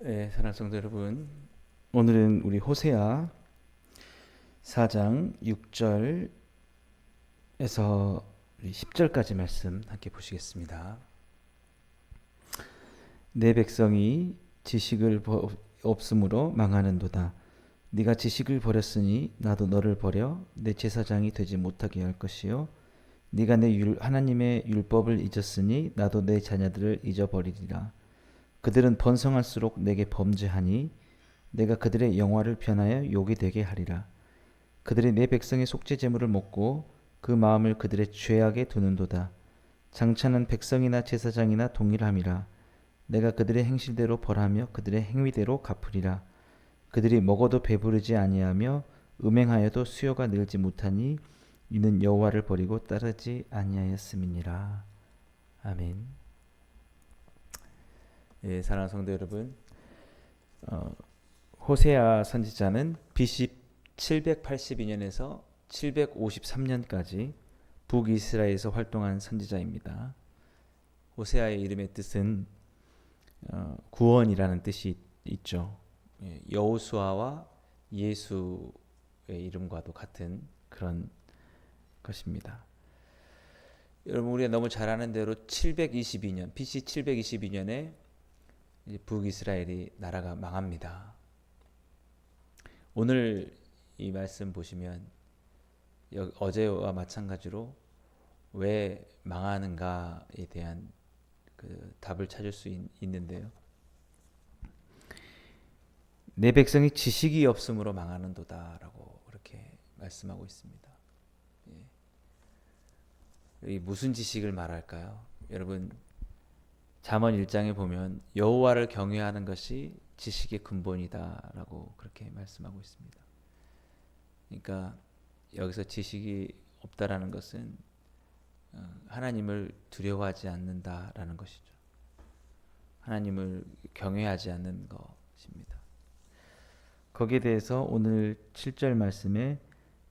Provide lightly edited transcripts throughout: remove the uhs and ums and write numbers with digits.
사랑하는 성도 여러분, 오늘은 우리 호세아 4장 6절에서 10절까지 말씀 함께 보시겠습니다. 내 백성이 지식을 없음으로 망하는도다. 네가 지식을 버렸으니 나도 너를 버려 내 제사장이 되지 못하게 할 것이요 네가 하나님의 율법을 잊었으니 나도 내 자녀들을 잊어버리리라. 그들은 번성할수록 내게 범죄하니 내가 그들의 영화를 변하여 욕이 되게 하리라. 그들이 내 백성의 속죄 제물을 먹고 그 마음을 그들의 죄악에 두는도다. 장차는 백성이나 제사장이나 동일함이라. 내가 그들의 행실대로 벌하며 그들의 행위대로 갚으리라. 그들이 먹어도 배부르지 아니하며 음행하여도 수요가 늘지 못하니 이는 여호와를 버리고 따르지 아니하였음이니라. 아멘. 사랑하는 성도 여러분, 호세아 선지자는 BC 782년에서 753년까지 북이스라엘에서 활동한 선지자입니다. 호세아의 이름의 뜻은 구원이라는 뜻이 있죠. 여호수아와 예수의 이름과도 같은 그런 것입니다. 여러분, 우리가 너무 잘 아는 대로 722년, BC 722년에 북이스라엘이 나라가 망합니다. 오늘 이 말씀 보시면 어제와 마찬가지로 왜 망하는가에 대한 그 답을 찾을 수 있는데요. 내 백성이 지식이 없음으로 망하는도다라고 그렇게 말씀하고 있습니다. 이 무슨 지식을 말할까요? 여러분, 잠언 1장에 보면 여호와를 경외하는 것이 지식의 근본이다라고 그렇게 말씀하고 있습니다. 그러니까 여기서 지식이 없다라는 것은 하나님을 두려워하지 않는다라는 것이죠. 하나님을 경외하지 않는 것입니다. 거기에 대해서 오늘 7절 말씀에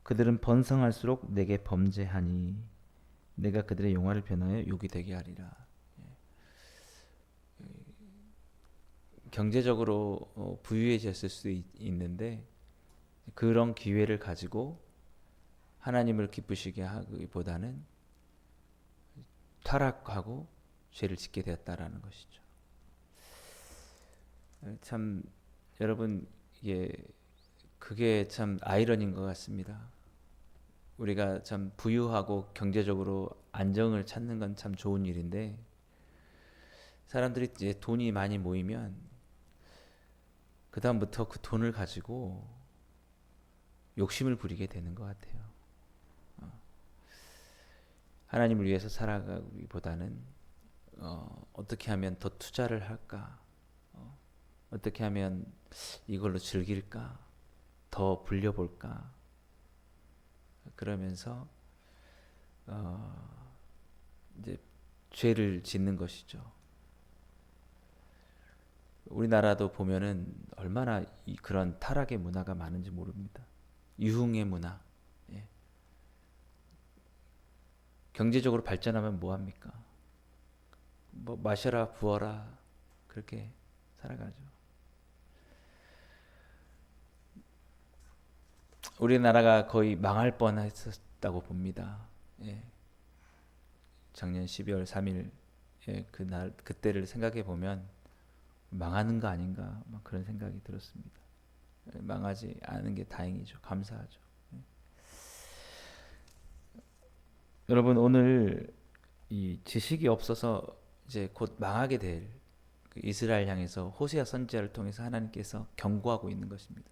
그들은 번성할수록 내게 범죄하니 내가 그들의 영화를 변하여 욕이 되게 하리라. 경제적으로 부유해졌을 수 있는데 그런 기회를 가지고 하나님을 기쁘시게 하기보다는 타락하고 죄를 짓게 되었다라는 것이죠. 참 여러분, 그게 참 아이러니인 것 같습니다. 우리가 참 부유하고 경제적으로 안정을 찾는 건 참 좋은 일인데 사람들이 이제 돈이 많이 모이면 그 다음부터 그 돈을 가지고 욕심을 부리게 되는 것 같아요. 하나님을 위해서 살아가기보다는 어떻게 하면 더 투자를 할까? 어떻게 하면 이걸로 즐길까? 더 불려볼까? 그러면서 이제 죄를 짓는 것이죠. 우리나라도 보면은 얼마나 그런 타락의 문화가 많은지 모릅니다. 유흥의 문화. 예. 경제적으로 발전하면 뭐 합니까? 뭐 마셔라 부어라 그렇게 살아가죠. 우리나라가 거의 망할 뻔했었다고 봅니다. 예. 작년 12월 3일 그때를 생각해 보면 망하는 거 아닌가 막 그런 생각이 들었습니다. 망하지 않은 게 다행이죠. 감사하죠. 여러분, 오늘 이 지식이 없어서 이제 곧 망하게 될 이스라엘 향해서 호세아 선지자를 통해서 하나님께서 경고하고 있는 것입니다.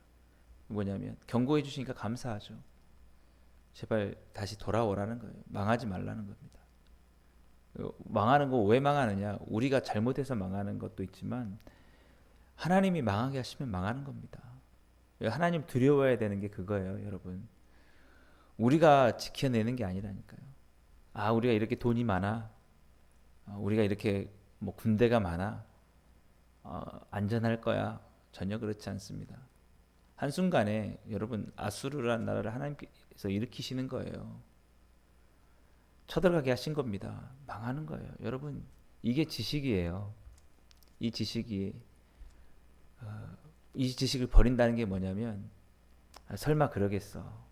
뭐냐면 경고해 주시니까 감사하죠. 제발 다시 돌아오라는 거예요. 망하지 말라는 겁니다. 망하는 거 왜 망하느냐? 우리가 잘못해서 망하는 것도 있지만 하나님이 망하게 하시면 망하는 겁니다. 하나님 두려워해야 되는 게 그거예요, 여러분. 우리가 지켜내는 게 아니라니까요. 우리가 이렇게 돈이 많아. 우리가 이렇게 뭐 군대가 많아. 안전할 거야. 전혀 그렇지 않습니다. 한순간에 여러분, 아수르라는 나라를 하나님께서 일으키시는 거예요. 쳐들어가게 하신 겁니다. 망하는 거예요. 여러분, 이게 지식이에요. 이 지식이 이 지식을 버린다는 게 뭐냐면 설마 그러겠어.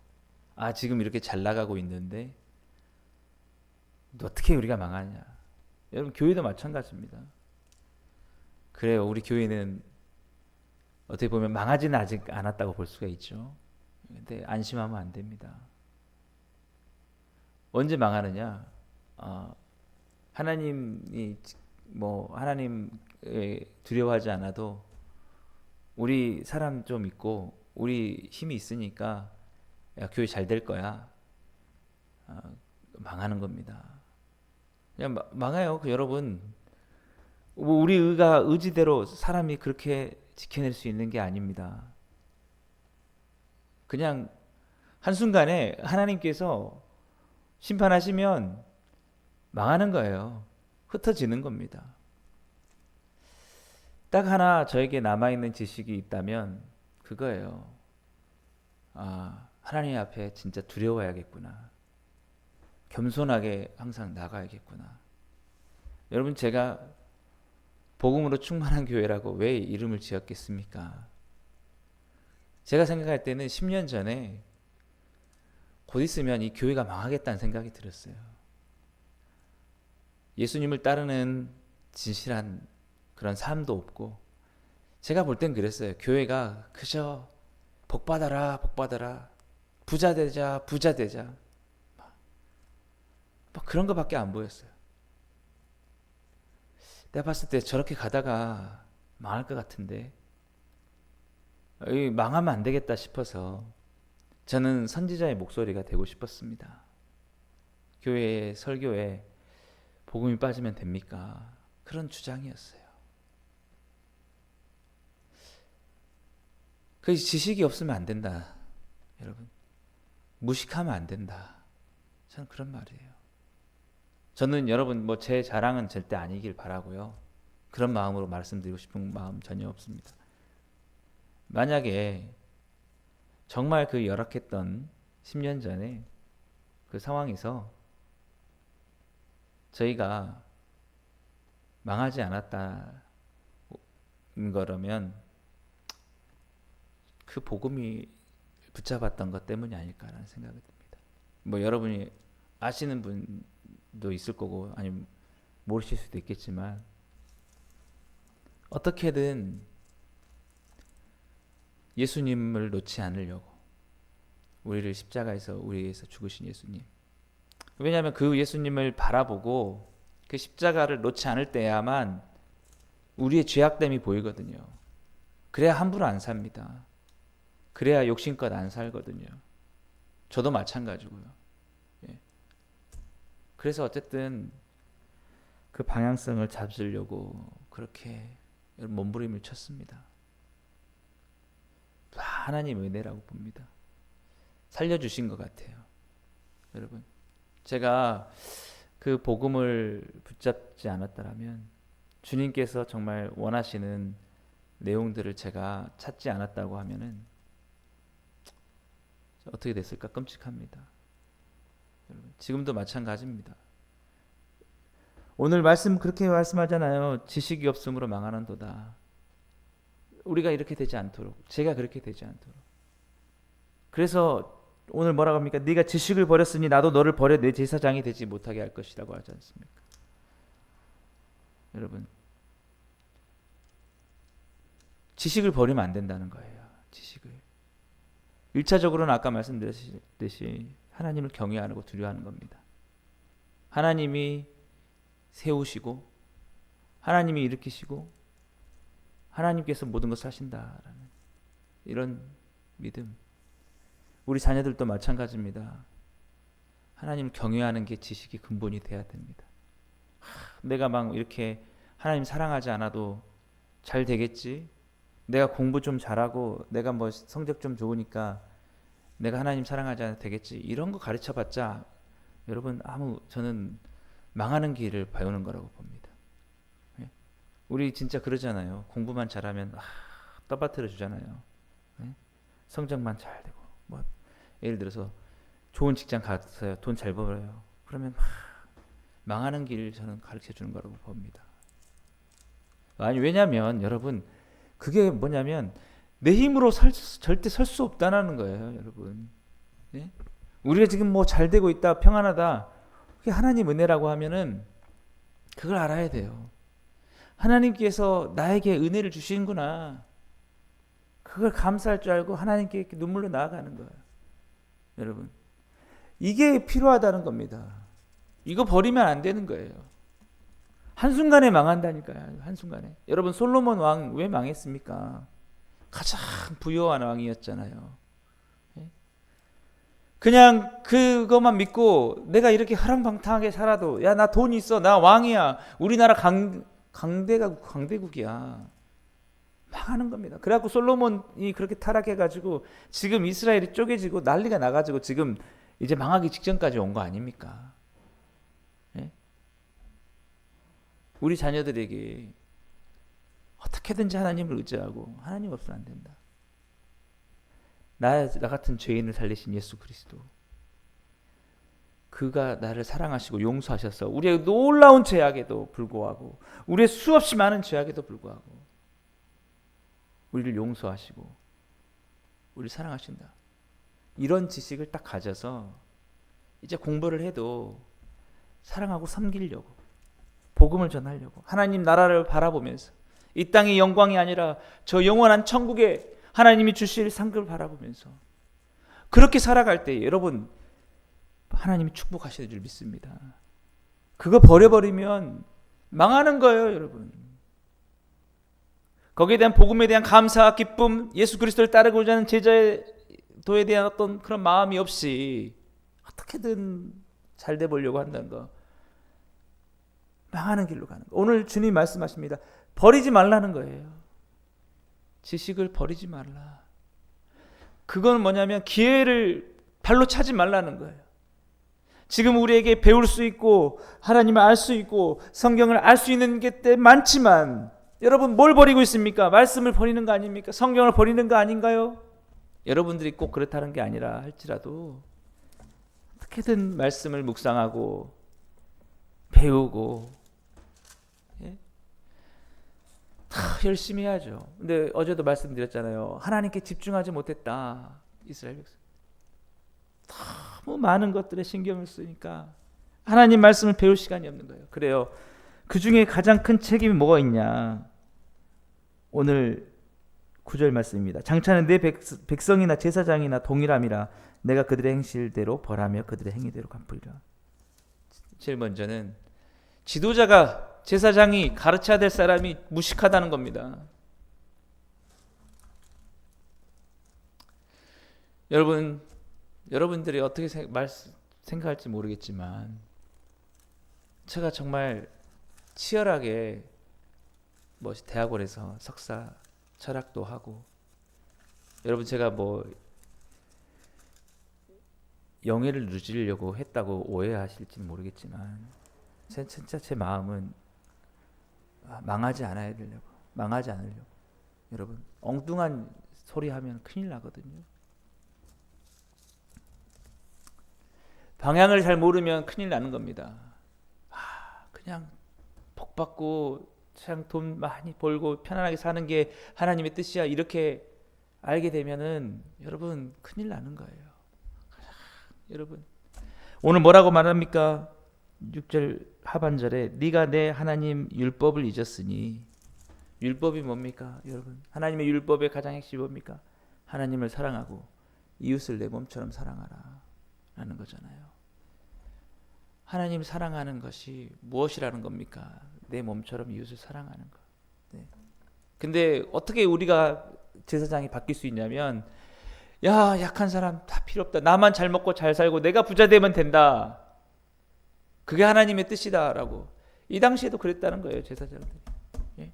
지금 이렇게 잘 나가고 있는데 어떻게 우리가 망하냐. 여러분 교회도 마찬가지입니다. 그래요. 우리 교회는 어떻게 보면 망하지는 아직 않았다고 볼 수가 있죠. 근데 안심하면 안 됩니다. 언제 망하느냐? 하나님이 하나님 두려워하지 않아도 우리 사람 좀 있고 우리 힘이 있으니까 야, 교회 잘 될 거야. 망하는 겁니다. 그냥 망해요. 여러분. 우리 의지대로 사람이 그렇게 지켜낼 수 있는 게 아닙니다. 그냥 한순간에 하나님께서 심판하시면 망하는 거예요. 흩어지는 겁니다. 딱 하나 저에게 남아있는 지식이 있다면 그거예요. 하나님 앞에 진짜 두려워야겠구나. 겸손하게 항상 나가야겠구나. 여러분 제가 복음으로 충만한 교회라고 왜 이름을 지었겠습니까? 제가 생각할 때는 10년 전에 곧 있으면 이 교회가 망하겠다는 생각이 들었어요. 예수님을 따르는 진실한 그런 삶도 없고 제가 볼 땐 그랬어요. 교회가 그저 복받아라 복받아라 부자 되자 부자 되자 막 그런 거밖에 안 보였어요. 내가 봤을 때 저렇게 가다가 망할 것 같은데 망하면 안 되겠다 싶어서 저는 선지자의 목소리가 되고 싶었습니다. 교회의 설교에 복음이 빠지면 됩니까? 그런 주장이었어요. 그 지식이 없으면 안 된다. 여러분 무식하면 안 된다. 저는 그런 말이에요. 저는 여러분 제 자랑은 절대 아니길 바라고요. 그런 마음으로 말씀드리고 싶은 마음 전혀 없습니다. 만약에 정말 그 열악했던 10년 전에 그 상황에서 저희가 망하지 않았다는 거라면 그 복음이 붙잡았던 것 때문이 아닐까라는 생각이 듭니다. 여러분이 아시는 분도 있을 거고 아니면 모르실 수도 있겠지만 어떻게든 예수님을 놓지 않으려고 우리를 십자가에서 우리 위해서 죽으신 예수님. 왜냐하면 그 예수님을 바라보고 그 십자가를 놓지 않을 때야만 우리의 죄악됨이 보이거든요. 그래야 함부로 안 삽니다. 그래야 욕심껏 안 살거든요. 저도 마찬가지고요. 예. 그래서 어쨌든 그 방향성을 잡으려고 그렇게 몸부림을 쳤습니다. 하나님 은혜라고 봅니다. 살려주신 것 같아요. 여러분 제가 그 복음을 붙잡지 않았더라면 주님께서 정말 원하시는 내용들을 제가 찾지 않았다고 하면은 어떻게 됐을까 끔찍합니다. 여러분, 지금도 마찬가지입니다. 오늘 말씀 그렇게 말씀하잖아요. 지식이 없음으로 망하는도다. 우리가 이렇게 되지 않도록, 제가 그렇게 되지 않도록. 그래서 오늘 뭐라고 합니까? 네가 지식을 버렸으니 나도 너를 버려 내 제사장이 되지 못하게 할 것이라고 하지 않습니까? 여러분 지식을 버리면 안 된다는 거예요. 지식을 1차적으로는 아까 말씀드렸듯이 하나님을 경외하고 두려워하는 겁니다. 하나님이 세우시고 하나님이 일으키시고 하나님께서 모든 것을 하신다라는 이런 믿음. 우리 자녀들도 마찬가지입니다. 하나님을 경외하는 게 지식의 근본이 돼야 됩니다. 내가 막 이렇게 하나님 사랑하지 않아도 잘 되겠지. 내가 공부 좀 잘하고 내가 성적 좀 좋으니까 내가 하나님 사랑하지 않아도 되겠지. 이런 거 가르쳐봤자 여러분 저는 망하는 길을 배우는 거라고 봅니다. 예? 우리 진짜 그러잖아요. 공부만 잘하면 떠받들어 주잖아요. 예? 성적만 잘 되고 예를 들어서 좋은 직장 가서요. 돈 잘 벌어요. 그러면 망하는 길 저는 가르쳐 주는 거라고 봅니다. 왜냐하면 여러분 그게 뭐냐면 내 힘으로 절대 설 수 없다는 거예요, 여러분. 예? 우리가 지금 뭐 잘 되고 있다, 평안하다, 그게 하나님 은혜라고 하면은 그걸 알아야 돼요. 하나님께서 나에게 은혜를 주시는구나. 그걸 감사할 줄 알고 하나님께 이렇게 눈물로 나아가는 거예요. 여러분, 이게 필요하다는 겁니다. 이거 버리면 안 되는 거예요. 한순간에 망한다니까요. 한순간에. 여러분, 솔로몬 왕 왜 망했습니까? 가장 부유한 왕이었잖아요. 그냥 그것만 믿고 내가 이렇게 하랑방탕하게 살아도, 야, 나 돈 있어, 나 왕이야, 우리나라 강대국이야, 망하는 겁니다. 그래갖고 솔로몬이 그렇게 타락해가지고 지금 이스라엘이 쪼개지고 난리가 나가지고 지금 이제 망하기 직전까지 온 거 아닙니까? 예? 우리 자녀들에게 어떻게든지 하나님을 의지하고, 하나님 없으면 안 된다. 나 같은 죄인을 살리신 예수 그리스도, 그가 나를 사랑하시고 용서하셔서 우리의 놀라운 죄악에도 불구하고, 우리의 수없이 많은 죄악에도 불구하고 우리를 용서하시고 우리를 사랑하신다. 이런 지식을 딱 가져서 이제 공부를 해도 사랑하고 섬기려고, 복음을 전하려고, 하나님 나라를 바라보면서 이 땅의 영광이 아니라 저 영원한 천국에 하나님이 주실 상급을 바라보면서 그렇게 살아갈 때 여러분, 하나님이 축복하시는 줄 믿습니다. 그거 버려버리면 망하는 거예요, 여러분. 거기에 대한 복음에 대한 감사, 기쁨, 예수 그리스도를 따르고자 하는 제자의 도에 대한 어떤 그런 마음이 없이 어떻게든 잘 돼 보려고 한다는 거, 망하는 길로 가는 거. 오늘 주님 말씀하십니다. 버리지 말라는 거예요. 지식을 버리지 말라. 그건 뭐냐면 기회를 발로 차지 말라는 거예요. 지금 우리에게 배울 수 있고 하나님을 알 수 있고 성경을 알 수 있는 게 많지만, 여러분 뭘 버리고 있습니까? 말씀을 버리는 거 아닙니까? 성경을 버리는 거 아닌가요? 여러분들이 꼭 그렇다는 게 아니라 할지라도 어떻게든 말씀을 묵상하고 배우고, 예? 다 열심히 해야죠. 근데 어제도 말씀드렸잖아요. 하나님께 집중하지 못했다, 이스라엘 백성. 너무 많은 것들에 신경을 쓰니까 하나님 말씀을 배울 시간이 없는 거예요. 그래요. 그 중에 가장 큰 책임이 뭐가 있냐? 오늘 9절 말씀입니다. 장차는 내 백성이나 제사장이나 동일함이라, 내가 그들의 행실대로 벌하며 그들의 행위대로 갚으리라. 제일 먼저는 지도자가, 제사장이 가르쳐야 될 사람이 무식하다는 겁니다. 여러분들이 어떻게 생각할지 모르겠지만 제가 정말 치열하게 대학원에서 석사 철학도 하고, 여러분 제가 영예를 누리려고 했다고 오해하실지는 모르겠지만 진짜 제 마음은 망하지 않으려고. 여러분, 엉뚱한 소리 하면 큰일 나거든요. 방향을 잘 모르면 큰일 나는 겁니다. 그냥 복 받고 그냥 돈 많이 벌고 편안하게 사는 게 하나님의 뜻이야, 이렇게 알게 되면은 여러분 큰일 나는 거예요. 여러분, 오늘 뭐라고 말합니까? 6절 하반절에 네가 내 하나님 율법을 잊었으니, 율법이 뭡니까? 여러분, 하나님의 율법의 가장 핵심이 뭡니까? 하나님을 사랑하고 이웃을 내 몸처럼 사랑하라 라는 거잖아요. 하나님 사랑하는 것이 무엇이라는 겁니까? 내 몸처럼 이웃을 사랑하는 것. 네. 근데 어떻게 우리가 제사장이 바뀔 수 있냐면, 야, 약한 사람 다 필요 없다, 나만 잘 먹고 잘 살고 내가 부자 되면 된다, 그게 하나님의 뜻이다라고. 이 당시에도 그랬다는 거예요, 제사장들이. 예?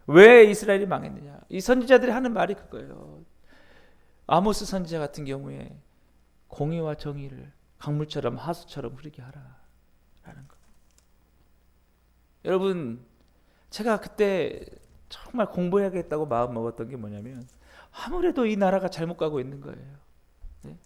왜 이스라엘이 망했느냐? 이 선지자들이 하는 말이 그거예요. 아모스 선지자 같은 경우에 공의와 정의를 강물처럼 하수처럼 흐르게 하라라는 거. 여러분, 제가 그때 정말 공부해야겠다고 마음 먹었던 게 뭐냐면, 아무래도 이 나라가 잘못 가고 있는 거예요. 네?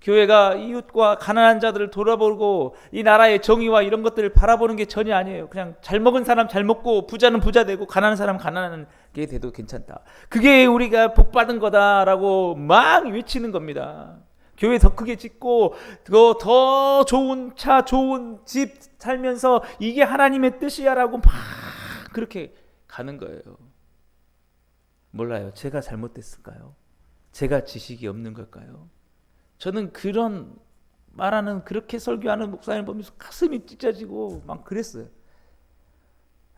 교회가 이웃과 가난한 자들을 돌아보고 이 나라의 정의와 이런 것들을 바라보는 게 전혀 아니에요. 그냥 잘 먹은 사람 잘 먹고 부자는 부자 되고 가난한 사람 가난한 게 돼도 괜찮다. 그게 우리가 복 받은 거다라고 막 외치는 겁니다. 교회 더 크게 짓고 더 좋은 차 좋은 집 살면서 이게 하나님의 뜻이야라고 막 그렇게 가는 거예요. 몰라요. 제가 잘못됐을까요? 제가 지식이 없는 걸까요? 저는 그런 말하는 그렇게 설교하는 목사님 보면서 가슴이 찢어지고 막 그랬어요.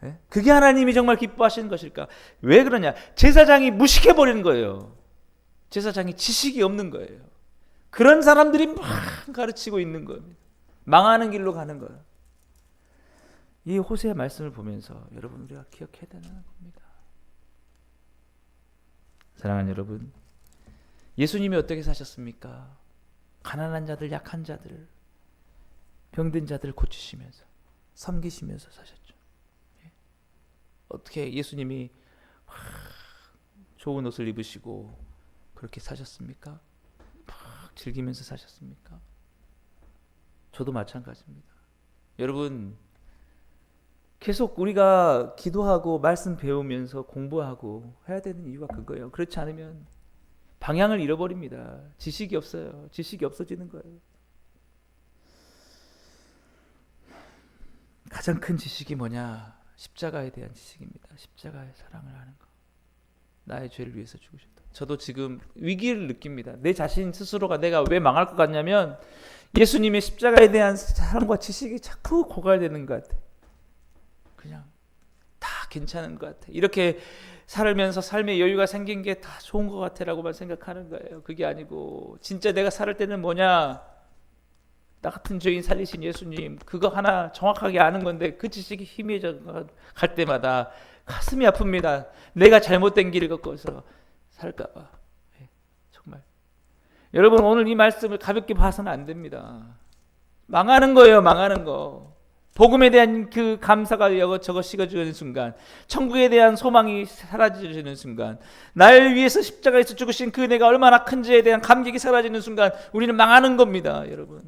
예? 그게 하나님이 정말 기뻐하시는 것일까? 왜 그러냐? 제사장이 무식해버리는 거예요. 제사장이 지식이 없는 거예요. 그런 사람들이 막 가르치고 있는 겁니다. 망하는 길로 가는 거예요. 이 호세아 말씀을 보면서 여러분 우리가 기억해야 되는 겁니다. 사랑하는 여러분, 예수님이 어떻게 사셨습니까? 가난한 자들, 약한 자들, 병든 자들을 고치시면서 섬기시면서 사셨죠. 어떻게 예수님이 좋은 옷을 입으시고 그렇게 사셨습니까? 막 즐기면서 사셨습니까? 저도 마찬가지입니다. 여러분, 계속 우리가 기도하고 말씀 배우면서 공부하고 해야 되는 이유가 그거예요. 그렇지 않으면 방향을 잃어버립니다. 지식이 없어요. 지식이 없어지는 거예요. 가장 큰 지식이 뭐냐? 십자가에 대한 지식입니다. 십자가의 사랑을 하는 거. 나의 죄를 위해서 죽으셨다. 저도 지금 위기를 느낍니다. 내 자신 스스로가 내가 왜 망할 것 같냐면 예수님의 십자가에 대한 사랑과 지식이 자꾸 고갈되는 것 같아. 그냥 다 괜찮은 것 같아. 이렇게 살면서 삶의 여유가 생긴 게 다 좋은 것 같아라고만 생각하는 거예요. 그게 아니고 진짜 내가 살을 때는 뭐냐? 나 같은 죄인 살리신 예수님 그거 하나 정확하게 아는 건데 그 지식이 희미해져 갈 때마다 가슴이 아픕니다. 내가 잘못된 길을 걷고서 살까 봐. 정말 여러분 오늘 이 말씀을 가볍게 봐서는 안 됩니다. 망하는 거예요. 망하는 거. 복음에 대한 그 감사가 저거 식어지는 순간, 천국에 대한 소망이 사라지는 순간, 날 위해서 십자가에서 죽으신 그 은혜가 얼마나 큰지에 대한 감격이 사라지는 순간 우리는 망하는 겁니다. 여러분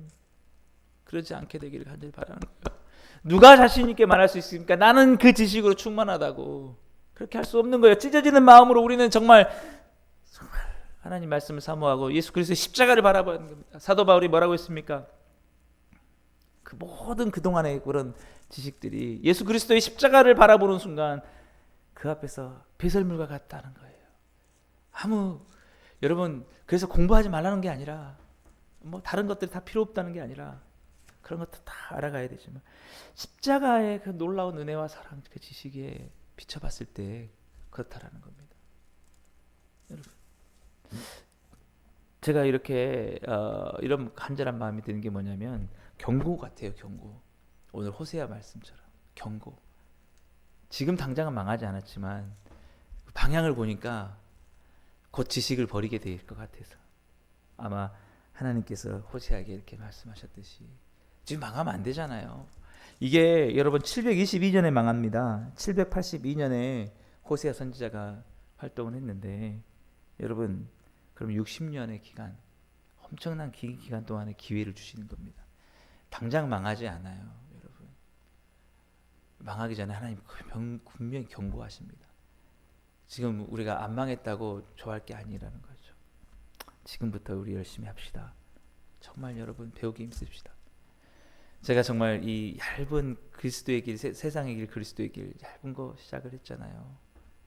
그러지 않게 되기를 간절히 바라는 거예요. 누가 자신 있게 말할 수 있습니까? 나는 그 지식으로 충만하다고. 그렇게 할 수 없는 거예요. 찢어지는 마음으로 우리는 정말 하나님 말씀을 사모하고 예수 그리스도의 십자가를 바라보는 겁니다. 사도 바울이 뭐라고 했습니까? 그 모든 그동안의 그런 지식들이 예수 그리스도의 십자가를 바라보는 순간 그 앞에서 배설물과 같다는 거예요. 여러분 그래서 공부하지 말라는 게 아니라 뭐 다른 것들이 다 필요 없다는 게 아니라 그런 것도 다 알아가야 되지만 십자가의 그 놀라운 은혜와 사랑 그 지식에 비춰봤을 때 그렇다라는 겁니다. 여러분 제가 이렇게 이런 간절한 마음이 드는 게 뭐냐면 경고 같아요. 경고. 오늘 호세아 말씀처럼 경고. 지금 당장은 망하지 않았지만 방향을 보니까 곧 지식을 버리게 될 것 같아서 아마 하나님께서 호세아에게 이렇게 말씀하셨듯이 지금 망하면 안 되잖아요. 이게 여러분 722년에 망합니다. 782년에 호세아 선지자가 활동을 했는데 여러분 그럼 60년의 기간 엄청난 긴 기간 동안의 기회를 주시는 겁니다. 당장 망하지 않아요. 여러분 망하기 전에 하나님 분명히 경고하십니다. 지금 우리가 안 망했다고 좋아할 게 아니라는 거죠. 지금부터 우리 열심히 합시다. 정말 여러분 배우기 힘씁시다. 제가 정말 이 얇은 그리스도의 길, 세상의 길, 그리스도의 길 얇은 거 시작을 했잖아요.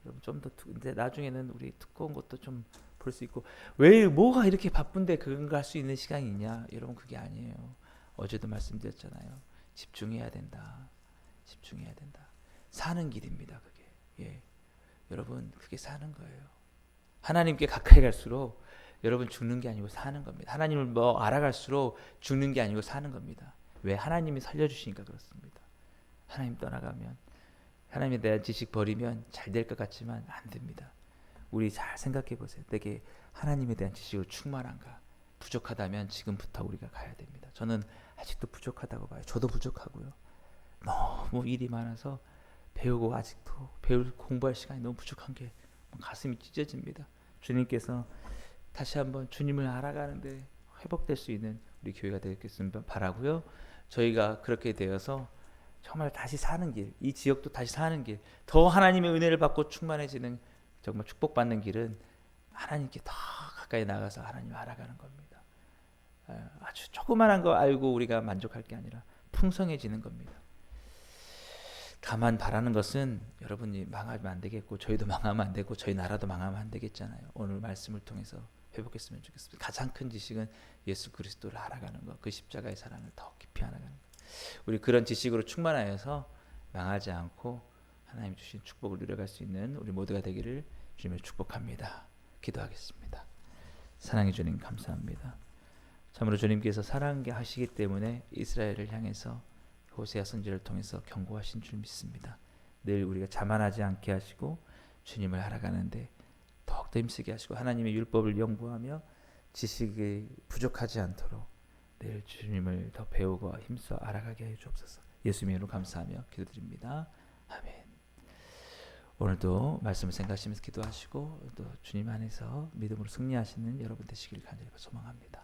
여러분 좀 더 근데 나중에는 우리 두꺼운 것도 좀 볼 수 있고 왜 뭐가 이렇게 바쁜데 그런 거 할 수 있는 시간이 있냐? 여러분 그게 아니에요. 어제도 말씀드렸잖아요. 집중해야 된다. 집중해야 된다. 사는 길입니다. 그게. 예. 여러분 그게 사는 거예요. 하나님께 가까이 갈수록 여러분 죽는 게 아니고 사는 겁니다. 하나님을 뭐 알아갈수록 죽는 게 아니고 사는 겁니다. 왜? 하나님이 살려주시니까 그렇습니다. 하나님 떠나가면 하나님에 대한 지식 버리면 잘 될 것 같지만 안 됩니다. 우리 잘 생각해 보세요. 내게 하나님에 대한 지식으로 충만한가? 부족하다면 지금부터 우리가 가야 됩니다. 저는 아직도 부족하다고 봐요. 저도 부족하고요. 너무 일이 많아서 배우고 아직도 공부할 시간이 너무 부족한 게 가슴이 찢어집니다. 주님께서 다시 한번 주님을 알아가는데 회복될 수 있는 우리 교회가 되겠으면 바라고요. 저희가 그렇게 되어서 정말 다시 사는 길, 이 지역도 다시 사는 길, 더 하나님의 은혜를 받고 충만해지는 정말 축복받는 길은 하나님께 더 가까이 나가서 하나님 알아가는 겁니다. 아주 조그만한 거 알고 우리가 만족할 게 아니라 풍성해지는 겁니다. 다만 바라는 것은 여러분이 망하면 안 되겠고 저희도 망하면 안 되고 저희 나라도 망하면 안 되겠잖아요. 오늘 말씀을 통해서 회복했으면 좋겠습니다. 가장 큰 지식은 예수 그리스도를 알아가는 것, 그 십자가의 사랑을 더 깊이 알아가는 것. 우리 그런 지식으로 충만하여서 망하지 않고 하나님 주신 축복을 누려갈 수 있는 우리 모두가 되기를 주님을 축복합니다. 기도하겠습니다. 사랑해 주님 감사합니다. 참으로 주님께서 사랑하시기 때문에 이스라엘을 향해서 호세아 선지자를 통해서 경고하신 줄 믿습니다. 늘 우리가 자만하지 않게 하시고 주님을 알아가는데 더욱더 힘쓰게 하시고 하나님의 율법을 연구하며 지식이 부족하지 않도록 늘 주님을 더 배우고 힘써 알아가게 해 주옵소서. 예수님의 이름으로 감사하며 기도드립니다. 아멘. 오늘도 말씀을 생각하시면서 기도하시고 또 주님 안에서 믿음으로 승리하시는 여러분 되시길 간절히 소망합니다.